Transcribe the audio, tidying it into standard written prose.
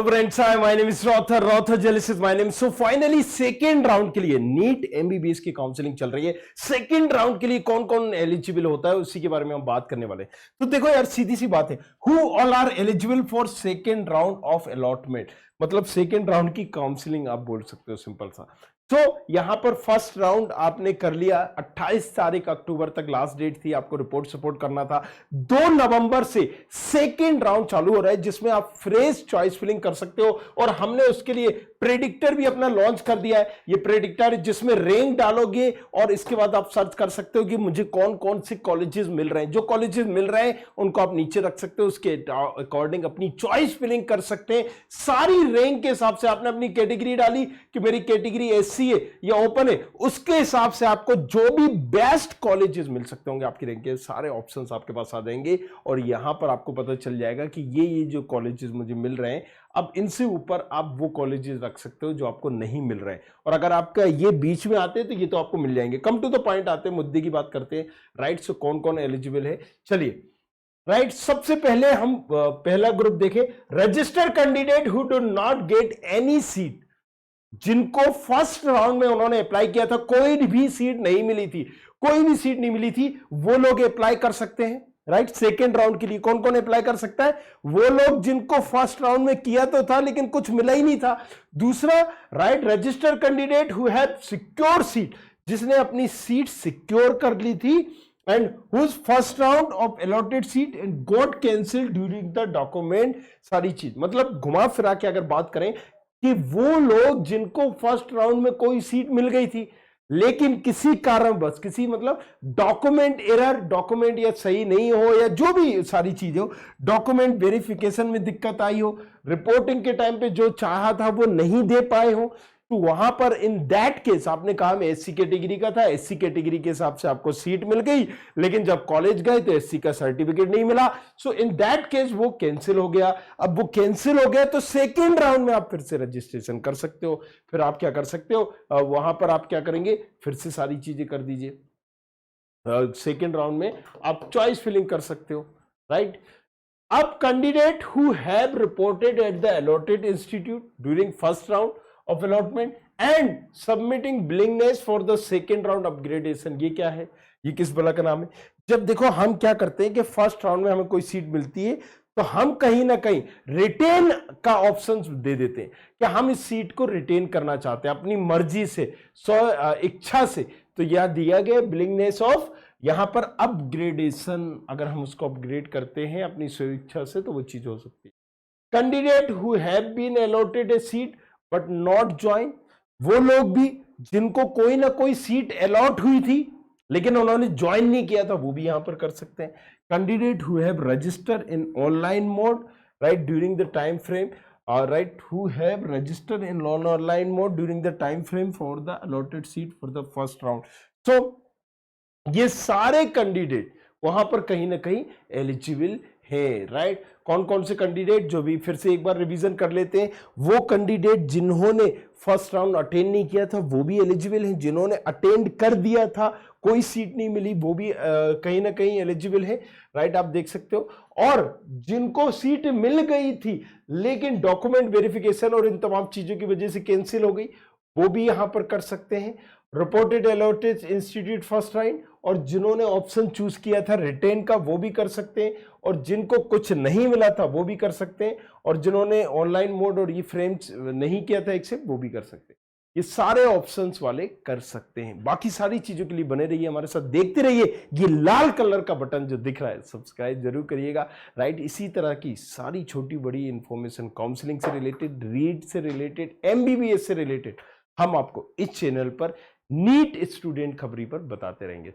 Friends, hi, my name is रॉथर जेलिसिस my name. So finally second round के लिए नीट एमबीबीएस की काउंसलिंग चल रही है। सेकेंड राउंड के लिए कौन कौन एलिजिबल होता है उसी के बारे में हम बात करने वाले हैं। तो देखो यार, सीधी सी बात है, who all are eligible for second round of allotment, मतलब सेकेंड राउंड की काउंसलिंग आप बोल सकते हो, सिंपल सा। तो यहां पर फर्स्ट राउंड आपने कर लिया, 28 तारीख अक्टूबर तक लास्ट डेट थी, आपको रिपोर्ट सपोर्ट करना था। 2 नवंबर से सेकेंड राउंड चालू हो रहा है जिसमें आप फ्रेश चॉइस फिलिंग कर सकते हो, और हमने उसके लिए प्रेडिक्टर भी अपना लॉन्च कर दिया है। ये प्रेडिक्टर जिसमें रैंक डालोगे और इसके बाद आप सर्च कर सकते हो कि मुझे कौन कौन से कॉलेजेस मिल रहे हैं। जो कॉलेजेस मिल रहे हैं उनको आप नीचे रख सकते हो, उसके अकॉर्डिंग अपनी चॉइस फिलिंग कर सकते हैं। सारी रैंक के हिसाब से आपने अपनी कैटेगरी डाली कि मेरी कैटेगरी एससी है या ओपन है, उसके हिसाब से आपको जो भी बेस्ट कॉलेजेस मिल सकते होंगे आपकी रैंक के सारे ऑप्शंस आपके पास आ जाएंगे, और यहां पर आपको पता चल जाएगा कि ये जो कॉलेजेस मुझे मिल रहे हैं, अब इनसे ऊपर आप वो कॉलेजेस रख सकते हो जो आपको नहीं मिल रहे हैं। और अगर आपका ये बीच में आते हैं तो ये तो आपको मिल जाएंगे। कम टू द पॉइंट आते हैं, मुद्दे की बात करते हैं। राइट, सो कौन कौन एलिजिबल है, चलिए। राइट, सबसे पहले हम पहला ग्रुप देखें, registered candidate who do not get any seat. जिनको फर्स्ट राउंड में उन्होंने अप्लाई किया था, कोई भी सीट नहीं मिली थी, कोई भी सीट नहीं मिली थी, वो लोग अप्लाई कर सकते हैं। राइट, सेकेंड राउंड के लिए कौन कौन अप्लाई कर सकता है? वो लोग जिनको फर्स्ट राउंड में किया तो था लेकिन कुछ मिला ही नहीं था। दूसरा, right, registered candidate who have secure seat, जिसने अपनी सीट सिक्योर कर ली थी, and whose first round of allotted seat and got cancelled during the document। सारी चीज मतलब घुमा फिरा के अगर बात करें कि वो लोग जिनको फर्स्ट राउंड में कोई सीट मिल गई थी लेकिन किसी कारणवश, किसी मतलब डॉक्यूमेंट एरर, डॉक्यूमेंट या सही नहीं हो या जो भी सारी चीज हो, डॉक्यूमेंट वेरिफिकेशन में दिक्कत आई हो, रिपोर्टिंग के टाइम पे जो चाहा था वो नहीं दे पाए हो, तो वहां पर इन दैट केस आपने कहा मैं एससी कैटेगरी का था, एससी कैटेगरी के हिसाब से आपको सीट मिल गई, लेकिन जब कॉलेज गए तो एससी का सर्टिफिकेट नहीं मिला। सो इन दैट केस वो कैंसिल हो गया। अब वो कैंसिल हो गया तो सेकेंड राउंड में आप फिर से रजिस्ट्रेशन कर सकते हो। फिर आप क्या कर सकते हो, वहां पर आप क्या करेंगे, फिर से सारी चीजें कर दीजिए। सेकेंड राउंड में आप चॉइस फिलिंग कर सकते हो। राइट, अब candidate who have reported at the allotted institute during first round of allotment and submitting willingness for the second round upgradation। ये क्या है, ये किस बला का नाम है? जब देखो हम क्या करते हैं कि फर्स्ट राउंड में हमें कोई सीट मिलती है तो हम कहीं ना कहीं रिटेन का ऑप्शन दे देते हैं कि हम इस सीट को रिटेन करना चाहते हैं अपनी मर्जी से, इच्छा से। तो यह दिया गया विलिंगनेस ऑफ, यहां पर अपग्रेडेशन, अगर हम उसको अपग्रेड करते हैं अपनी स्वेच्छा से तो वो चीज हो सकती है। Candidate who have been allotted a seat but not join, वो लोग भी जिनको कोई ना कोई सीट अलॉट हुई थी लेकिन उन्होंने ज्वाइन नहीं किया था, वो भी यहां पर कर सकते हैं। Candidate who have registered in online mode, right, during the time frame, right, who have registered in online mode during the time frame for the allotted seat for the first round. So ये सारे candidate वहां पर कहीं ना कहीं eligible है। Right, कौन कौन से कैंडिडेट, जो भी फिर से एक बार रिवीजन कर लेते हैं, वो कैंडिडेट जिन्होंने फर्स्ट राउंड अटेंड नहीं किया था वो भी एलिजिबल हैं, जिन्होंने अटेंड कर दिया था कोई सीट नहीं मिली वो भी कहीं ना कहीं एलिजिबल है। राइट, आप देख सकते हो, और जिनको सीट मिल गई थी लेकिन डॉक्यूमेंट वेरिफिकेशन और इन तमाम चीजों की वजह से कैंसिल हो गई, वो भी यहां पर कर सकते हैं। Reported allotted institute first round, और जिन्होंने ऑप्शन चूज किया था रिटेन का वो भी कर सकते हैं, और जिनको कुछ नहीं मिला था वो भी कर सकते हैं, और जिन्होंने ऑनलाइन मोड और ये फ्रेम नहीं किया था एक्सेप्ट वो भी कर सकते हैं। ये सारे ऑप्शंस वाले कर सकते हैं। बाकी सारी चीजों के लिए बने रहिए, हमारे साथ देखते रहिए। ये लाल कलर का बटन जो दिख रहा है सब्सक्राइब जरूर करिएगा। राइट, इसी तरह की सारी छोटी बड़ी इंफॉर्मेशन काउंसलिंग से रिलेटेड, रीड से रिलेटेड, एमबीबीएस से रिलेटेड हम आपको इस चैनल पर नीट स्टूडेंट खबरी पर बताते रहेंगे।